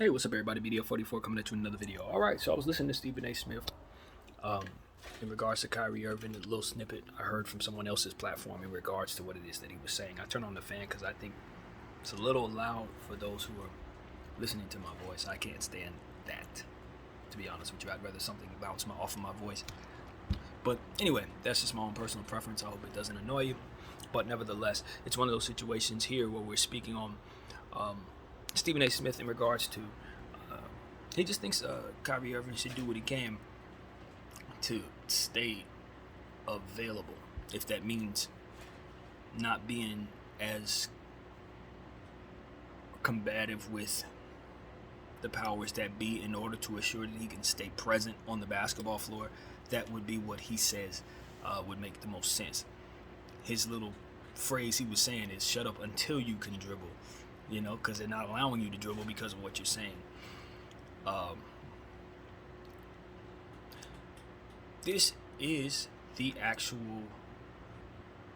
Hey, what's up, everybody? BDO44 coming at you with another video. All right, so I was listening to Stephen A. Smith in regards to Kyrie Irving, a little snippet I heard from someone else's platform in regards to what it is that he was saying. I turned on the fan because I think it's a little loud for those who are listening to my voice. I can't stand that, to be honest with you. I'd rather something bounce off of my voice. But anyway, that's just my own personal preference. I hope it doesn't annoy you. But nevertheless, it's one of those situations here where we're speaking on Stephen A. Smith in regards to he just thinks Kyrie Irving should do what he can to stay available, if that means not being as combative with the powers that be in order to assure that he can stay present on the basketball floor. That would be what he says would make the most sense. His little phrase he was saying is shut up until you can dribble, because they're not allowing you to dribble because of what you're saying. This is the actual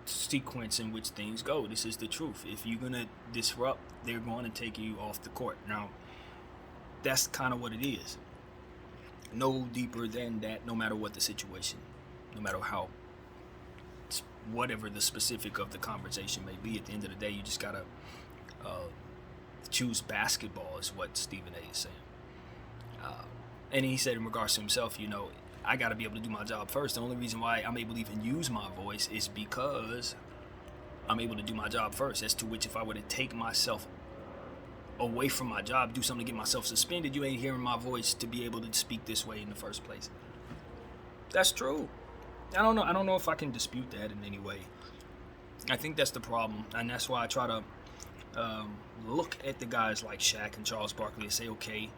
sequence in which things go. This is the truth. If you're going to disrupt, they're going to take you off the court. Now, that's kind of what it is. No deeper than that, no matter what the situation, no matter how, whatever the specific of the conversation may be. At the end of the day, you just got to choose basketball, is what Stephen A. is saying. And he said in regards to himself, I got to be able to do my job first. The only reason why I'm able to even use my voice is because I'm able to do my job first. As to which, if I were to take myself away from my job, do something to get myself suspended, you ain't hearing my voice to be able to speak this way in the first place. That's true. I don't know if I can dispute that in any way. I think that's the problem, and that's why I try to look at the guys like Shaq and Charles Barkley and say, okay,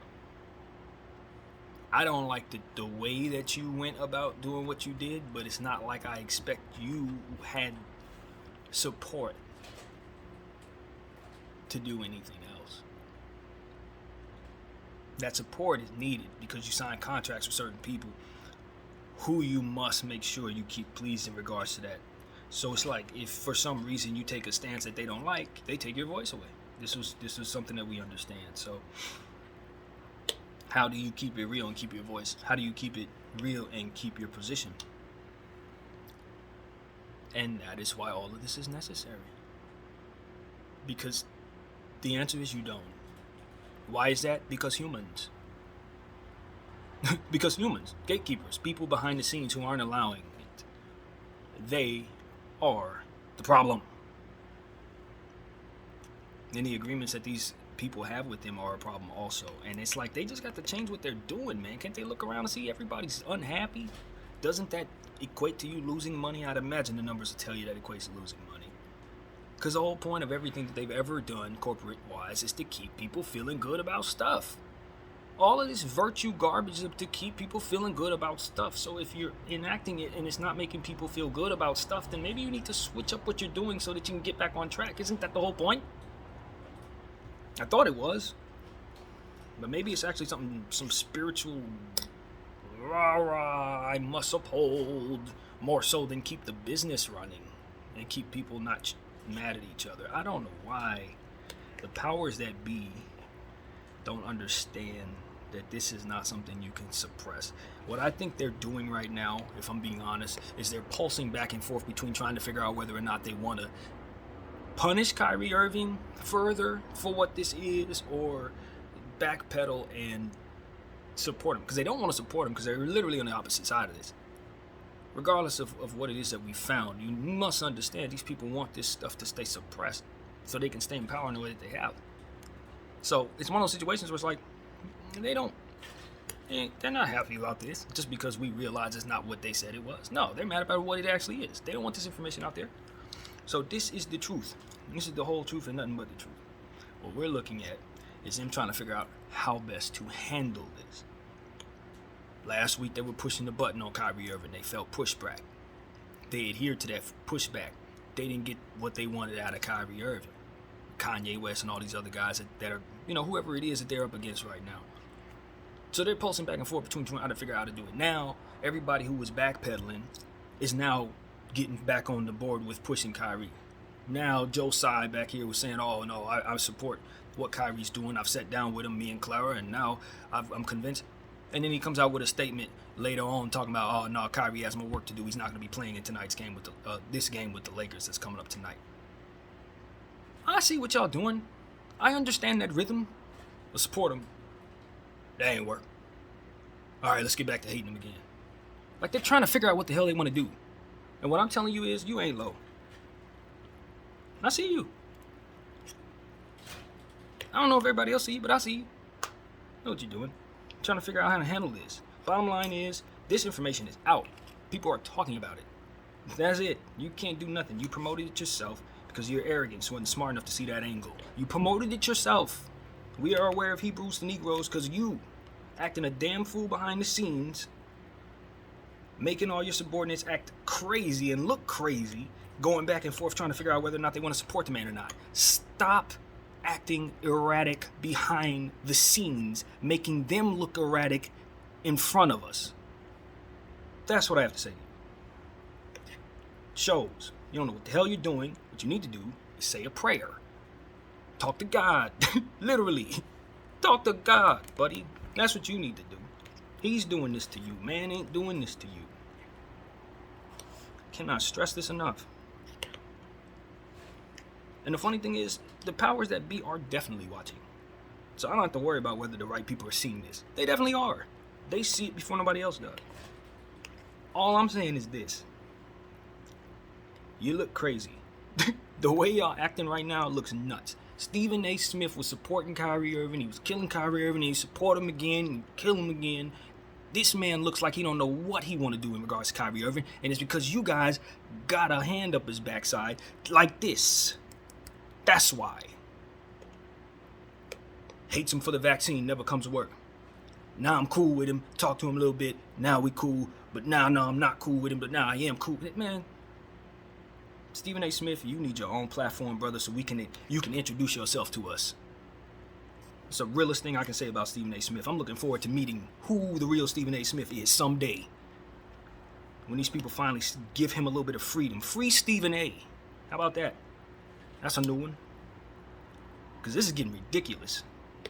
I don't like the way that you went about doing what you did, but it's not like I expect you had support to do anything else. That support is needed because you sign contracts with certain people who you must make sure you keep pleased in regards to that. So it's like, if for some reason you take a stance that they don't like, they take your voice away. This is something that we understand. So how do you keep it real and keep your voice? How do you keep it real and keep your position? And that is why all of this is necessary. Because the answer is you don't. Why is that? Because humans. Because humans, gatekeepers, people behind the scenes who aren't allowing it, they are the problem. And the agreements that these people have with them are a problem also. And it's like they just got to change what they're doing, man. Can't they look around and see everybody's unhappy? Doesn't that equate to you losing money? I'd imagine the numbers will tell you that equates to losing money. Because the whole point of everything that they've ever done corporate-wise is to keep people feeling good about stuff. All of this virtue garbage is to keep people feeling good about stuff. So if you're enacting it and it's not making people feel good about stuff, then maybe you need to switch up what you're doing so that you can get back on track. Isn't that the whole point? I thought it was. But maybe it's actually some spiritual rah-rah I must uphold more so than keep the business running and keep people not mad at each other. I don't know why the powers that be don't understand that this is not something you can suppress. What I think they're doing right now, if I'm being honest, is they're pulsing back and forth between trying to figure out whether or not they want to punish Kyrie Irving further for what this is or backpedal and support him. Because they don't want to support him because they're literally on the opposite side of this. Regardless of what it is that we found, you must understand these people want this stuff to stay suppressed so they can stay in power in the way that they have. So it's one of those situations where it's like, they're not happy about this just because we realize it's not what they said it was. No, they're mad about what it actually is. They don't want this information out there. So this is the truth. This is the whole truth and nothing but the truth. What we're looking at is them trying to figure out how best to handle this. Last week they were pushing the button on Kyrie Irving. They felt pushback. They adhered to that pushback. They didn't get what they wanted out of Kyrie Irving. Kanye West and all these other guys that are, whoever it is that they're up against right now. So they're pulsing back and forth between trying to figure out how to do it. Now, everybody who was backpedaling is now getting back on the board with pushing Kyrie. Now, Joe Tsai back here was saying, oh, no, I support what Kyrie's doing. I've sat down with him, me and Clara, and now I'm convinced. And then he comes out with a statement later on talking about, oh no, Kyrie has more work to do. He's not going to be playing in tonight's game with this game with the Lakers that's coming up tonight. I see what y'all doing. I understand that rhythm. But support him. That ain't work. All right, let's get back to hating him again. Like they're trying to figure out what the hell they want to do. And what I'm telling you is, you ain't low. I see you. I don't know if everybody else see you, but I see you. I know what you're doing. Trying to figure out how to handle this. Bottom line is, this information is out. People are talking about it. That's it. You can't do nothing. You promoted it yourself because your arrogance wasn't smart enough to see that angle. You promoted it yourself. We are aware of Hebrews to Negroes because you acting a damn fool behind the scenes, making all your subordinates act crazy and look crazy, going back and forth trying to figure out whether or not they want to support the man or not. Stop acting erratic behind the scenes, making them look erratic in front of us. That's what I have to say. Shows you don't know what the hell you're doing. What you need to do is say a prayer. Talk to God. Literally. Talk to God, buddy. That's what you need to do. He's doing this to you. Man ain't doing this to you. Cannot stress this enough. And the funny thing is, the powers that be are definitely watching. So I don't have to worry about whether the right people are seeing this. They definitely are. They see it before nobody else does. All I'm saying is this. You look crazy. The way y'all acting right now looks nuts. Stephen A. Smith was supporting Kyrie Irving. He was killing Kyrie Irving. He support him again and kill him again. This man looks like he don't know what he want to do in regards to Kyrie Irving. And it's because you guys got a hand up his backside like this. That's why. Hates him for the vaccine, never comes to work. Now I'm cool with him, talk to him a little bit. Now we cool, but now no, I'm not cool with him, but now I am cool with it. Man, Stephen A. Smith, you need your own platform, brother, so you can introduce yourself to us. It's the realest thing I can say about Stephen A. Smith. I'm looking forward to meeting who the real Stephen A. Smith is someday. When these people finally give him a little bit of freedom. Free Stephen A. How about that? That's a new one. Because this is getting ridiculous.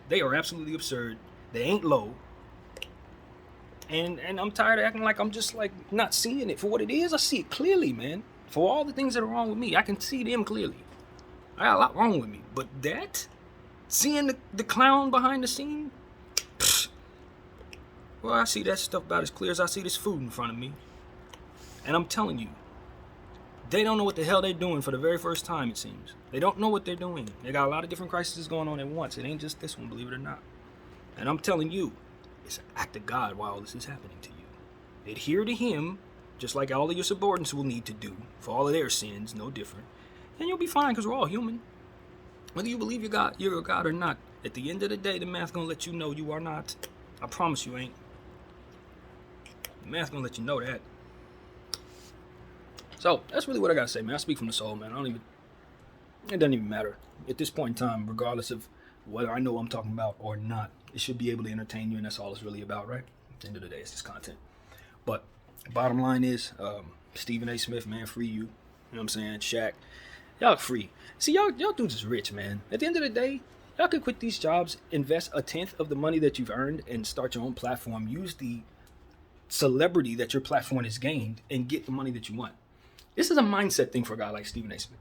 They are absolutely absurd. They ain't low. And I'm tired of acting like I'm just like not seeing it for what it is. I see it clearly, man. For all the things that are wrong with me, I can see them clearly. I got a lot wrong with me. But that, seeing the clown behind the scene, pfft, well, I see that stuff about as clear as I see this food in front of me. And I'm telling you, they don't know what the hell they're doing for the very first time, it seems. They don't know what they're doing. They got a lot of different crises going on at once. It ain't just this one, believe it or not. And I'm telling you, it's an act of God while all this is happening to you. Adhere to him, just like all of your subordinates will need to do for all of their sins, no different. And you'll be fine because we're all human. Whether you believe you're a God or not, at the end of the day, the math's going to let you know you are not. I promise you ain't. The math's going to let you know that. So, that's really what I got to say, man. I speak from the soul, man. It doesn't even matter. At this point in time, regardless of whether I know what I'm talking about or not, it should be able to entertain you, and that's all it's really about, right? At the end of the day, it's just content. But bottom line is, Stephen A. Smith, man, free you. You know what I'm saying? Shaq, y'all free. See, y'all dudes is rich, man. At the end of the day, y'all could quit these jobs, invest 1/10 of the money that you've earned, and start your own platform. Use the celebrity that your platform has gained and get the money that you want. This is a mindset thing for a guy like Stephen A. Smith.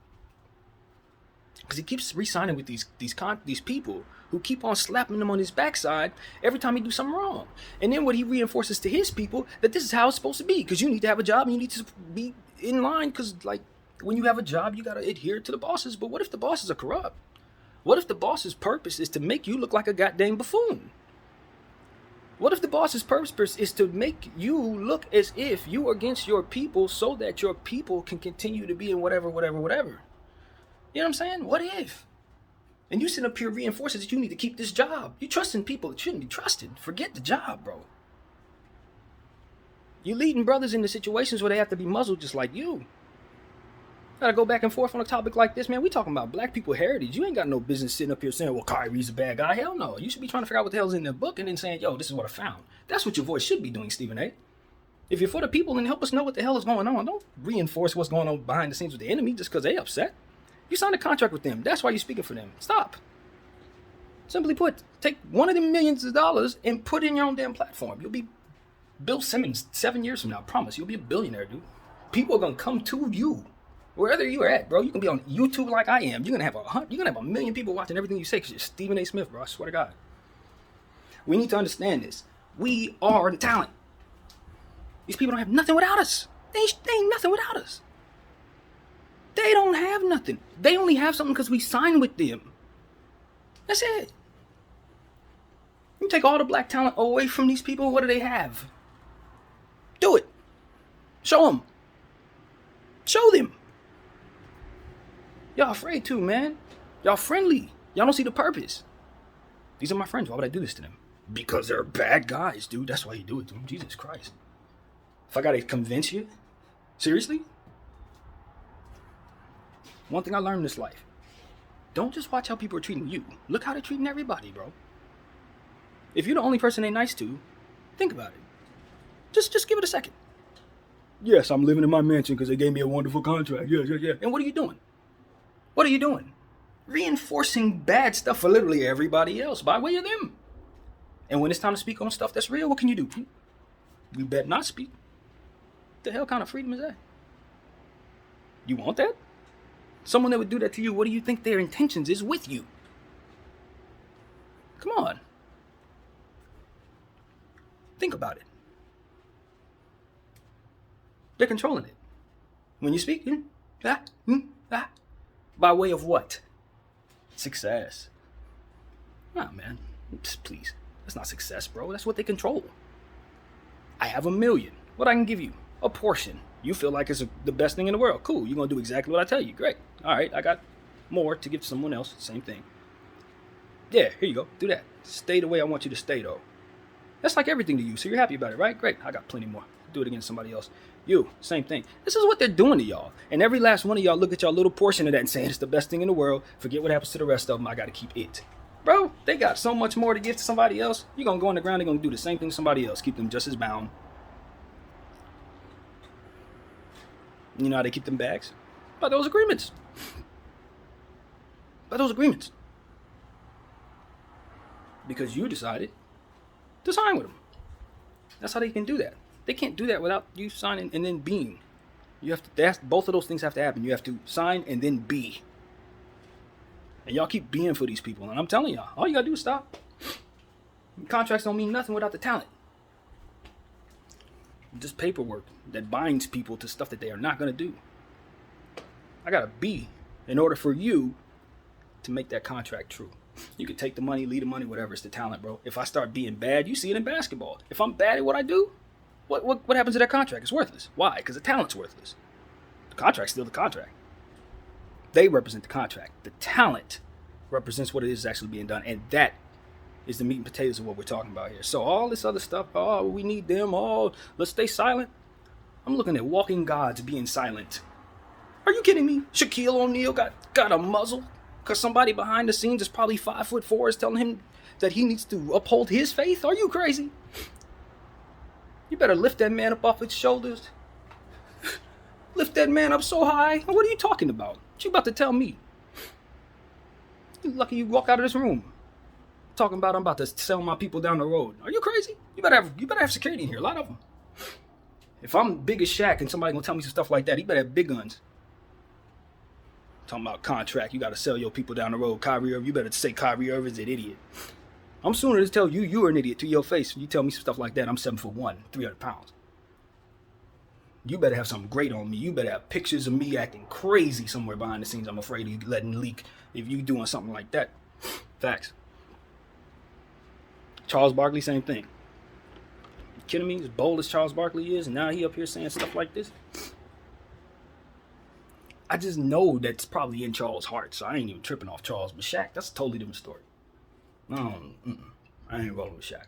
Because he keeps re-signing with these people who keep on slapping him on his backside every time he do something wrong. And then what he reinforces to his people, that this is how it's supposed to be. Because you need to have a job and you need to be in line. Because like when you have a job, you got to adhere to the bosses. But what if the bosses are corrupt? What if the boss's purpose is to make you look like a goddamn buffoon? What if the boss's purpose is to make you look as if you are against your people so that your people can continue to be in whatever? You know what I'm saying? What if? And you sit up here reinforcing that you need to keep this job. You trust in people that shouldn't be trusted. Forget the job, bro. You leading brothers into situations where they have to be muzzled just like you. Gotta go back and forth on a topic like this, man. We talking about black people heritage. You ain't got no business sitting up here saying, well, Kyrie's a bad guy. Hell no. You should be trying to figure out what the hell's in the book and then saying, yo, this is what I found. That's what your voice should be doing, Stephen A. If you're for the people, then help us know what the hell is going on. Don't reinforce what's going on behind the scenes with the enemy just because they upset. You signed a contract with them. That's why you're speaking for them. Stop. Simply put, take one of them millions of dollars and put it in your own damn platform. You'll be Bill Simmons 7 years from now. I promise you'll be a billionaire, dude. People are gonna come to you wherever you're at, bro. You can be on YouTube like I am. You're gonna have a million people watching everything you say because you're Stephen A. Smith, bro. I swear to God. We need to understand this. We are the talent. These people don't have nothing without us. They ain't nothing without us. They don't have nothing. They only have something because we signed with them. That's it. You take all the black talent away from these people, what do they have? Do it. Show them. Show them. Y'all afraid too, man. Y'all friendly. Y'all don't see the purpose. These are my friends. Why would I do this to them? Because they're bad guys, dude. That's why you do it to them. Jesus Christ. If I gotta convince you? Seriously? One thing I learned in this life. Don't just watch how people are treating you. Look how they're treating everybody, bro. If you're the only person they're nice to, think about it. Just give it a second. Yes, I'm living in my mansion because they gave me a wonderful contract. Yeah. And what are you doing? What are you doing? Reinforcing bad stuff for literally everybody else by way of them. And when it's time to speak on stuff that's real, what can you do? You better not speak. What the hell kind of freedom is that? You want that? Someone that would do that to you, what do you think their intentions is with you? Come on. Think about it. They're controlling it. When you speak, by way of what? Success. Nah, man. Please. That's not success, bro. That's what they control. I have $1 million. What I can give you? A portion. You feel like it's the best thing in the world. Cool. You're going to do exactly what I tell you. Great. All right. I got more to give to someone else. Same thing. Yeah, here you go. Do that. Stay the way I want you to stay, though. That's like everything to you. So you're happy about it, right? Great. I got plenty more. Do it against somebody else. You, same thing. This is what they're doing to y'all. And every last one of y'all look at y'all little portion of that and saying it's the best thing in the world. Forget what happens to the rest of them. I got to keep it. Bro, they got so much more to give to somebody else. You're going to go on the ground. They're going to do the same thing to somebody else. Keep them just as bound. You know how they keep them bags? By those agreements. By those agreements. Because you decided to sign with them. That's how they can do that. They can't do that without you signing and then being. You have to. Both of those things have to happen. You have to sign and then be. And y'all keep being for these people. And I'm telling y'all, all you gotta do is stop. Contracts don't mean nothing without the talent. Just paperwork that binds people to stuff that they are not gonna do. I gotta be in order for you to make that contract true. You can take the money, leave the money, whatever. It's the talent, bro. If I start being bad, you see it in basketball. If I'm bad at what I do, what happens to that contract? It's worthless. Why? Because the talent's worthless. The contract's still the contract. They represent the contract. The talent represents what it is actually being done. And that is the meat and potatoes of what we're talking about here. So all this other stuff, oh, we need them, oh, let's stay silent. I'm looking at walking gods being silent. Are you kidding me? Shaquille O'Neal got a muzzle because somebody behind the scenes is probably 5'4" is telling him that he needs to uphold his faith? Are you crazy? You better lift that man up off his shoulders. Lift that man up so high. What are you talking about? What you about to tell me? You're lucky you walk out of this room talking about I'm about to sell my people down the road. Are you crazy? You better have security in here. A lot of them. If I'm big as Shaq and somebody gonna tell me some stuff like that, he better have big guns. Talking about contract, you gotta sell your people down the road. Kyrie Irving, you better say Kyrie Irving's an idiot. I'm sooner to tell you you're an idiot to your face. When you tell me some stuff like that, I'm 7'1", 300 pounds. You better have something great on me. You better have pictures of me acting crazy somewhere behind the scenes. I'm afraid of you letting leak if you doing something like that. Facts. Charles Barkley, same thing. You kidding me? As bold as Charles Barkley is, and now he up here saying stuff like this. I just know that's probably in Charles' heart, so I ain't even tripping off Charles. But Shaq, that's a totally different story. I ain't rolling with Shaq.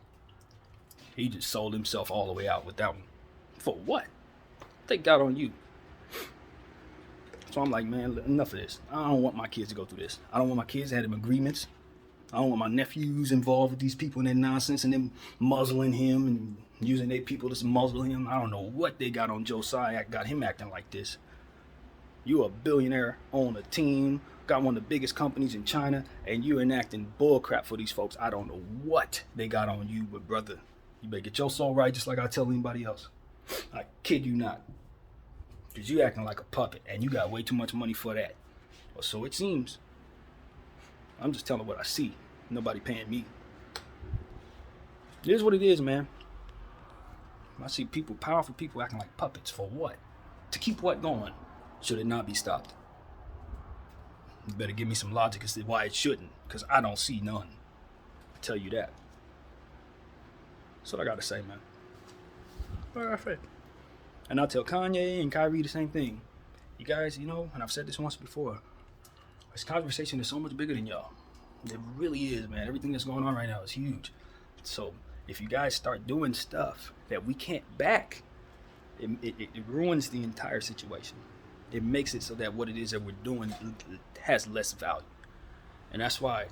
He just sold himself all the way out with that one. For what? Take God on you. So I'm like, man, enough of this. I don't want my kids to go through this. I don't want my kids to have them agreements. I don't want my nephews involved with these people and their nonsense and them muzzling him and using their people to muzzle him. I don't know what they got on Josiah, got him acting like this. You a billionaire, own a team, got one of the biggest companies in China, and you're enacting bull crap for these folks. I don't know what they got on you, but brother, you better get your soul right just like I tell anybody else. I kid you not. Because you acting like a puppet, and you got way too much money for that. Or so it seems. I'm just telling what I see. Nobody paying me. It is what it is, man. I see people, powerful people acting like puppets. For what? To keep what going? Should it not be stopped? You better give me some logic as to why it shouldn't, because I don't see none. I tell you that. That's what I got to say, man. Perfect. And I'll tell Kanye and Kyrie the same thing. You guys, you know, and I've said this once before, this conversation is so much bigger than y'all. It really is, man. Everything that's going on right now is huge. So if you guys start doing stuff that we can't back, it ruins the entire situation. It makes it so that what it is that we're doing has less value. And that's why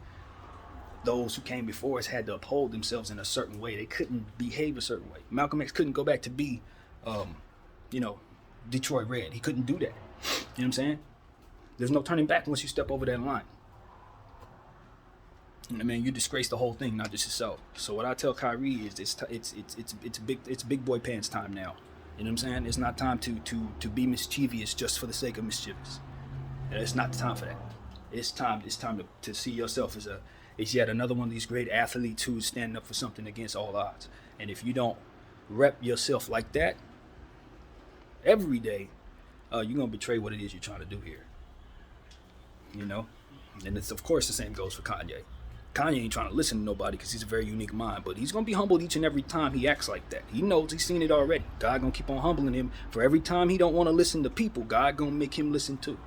those who came before us had to uphold themselves in a certain way. They couldn't behave a certain way. Malcolm X couldn't go back to be, Detroit Red. He couldn't do that. You know what I'm saying? There's no turning back once you step over that line. I mean, you disgrace the whole thing, not just yourself. So what I tell Kyrie is it's big boy pants time now. You know what I'm saying? It's not time to be mischievous just for the sake of mischievous. It's not the time for that. It's time to see yourself as yet another one of these great athletes who's standing up for something against all odds. And if you don't rep yourself like that every day, you're gonna betray what it is you're trying to do here. You know? And it's, of course, the same goes for Kanye. Kanye ain't trying to listen to nobody because he's a very unique mind, but he's going to be humbled each and every time he acts like that. He knows, he's seen it already. God going to keep on humbling him. For every time he don't want to listen to people, God going to make him listen too.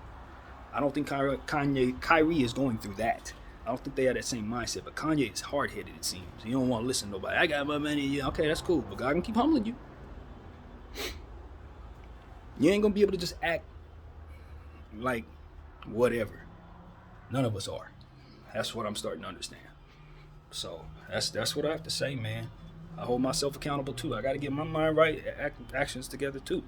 I don't think Kyrie is going through that. I don't think they have that same mindset, but Kanye is hard-headed, it seems. He don't want to listen to nobody. I got my money. Yeah, okay, that's cool, but God going to keep humbling you. You ain't going to be able to just act like whatever. None of us are. That's what I'm starting to understand. So that's what I have to say, man. I hold myself accountable too. I got to get my mind right, actions together too.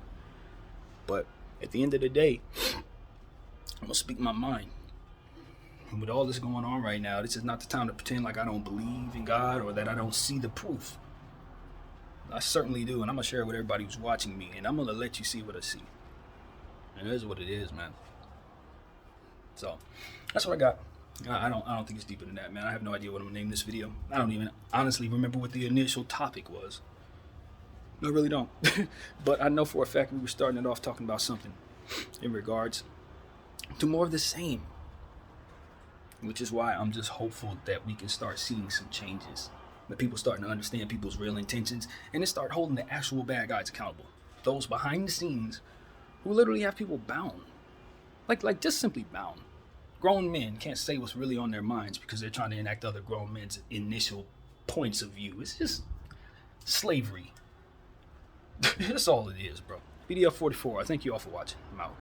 But at the end of the day, I'm gonna speak my mind. And with all this going on right now, this is not the time to pretend like I don't believe in God or that I don't see the proof. I certainly do, and I'm gonna share it with everybody who's watching me, and I'm gonna let you see what I see. And it is what it is, man. So that's what I got. I don't think it's deeper than that, man. I have no idea what I'm gonna name this video. I don't even honestly remember what the initial topic was. I really don't. But I know for a fact we were starting it off talking about something in regards to more of the same, which is why I'm just hopeful that we can start seeing some changes, that people starting to understand people's real intentions, and then start holding the actual bad guys accountable, those behind the scenes who literally have people bound, like just simply bound. Grown men can't say what's really on their minds because they're trying to enact other grown men's initial points of view. It's just slavery. That's all it is, bro. BDF 44. I thank you all for watching. I'm out.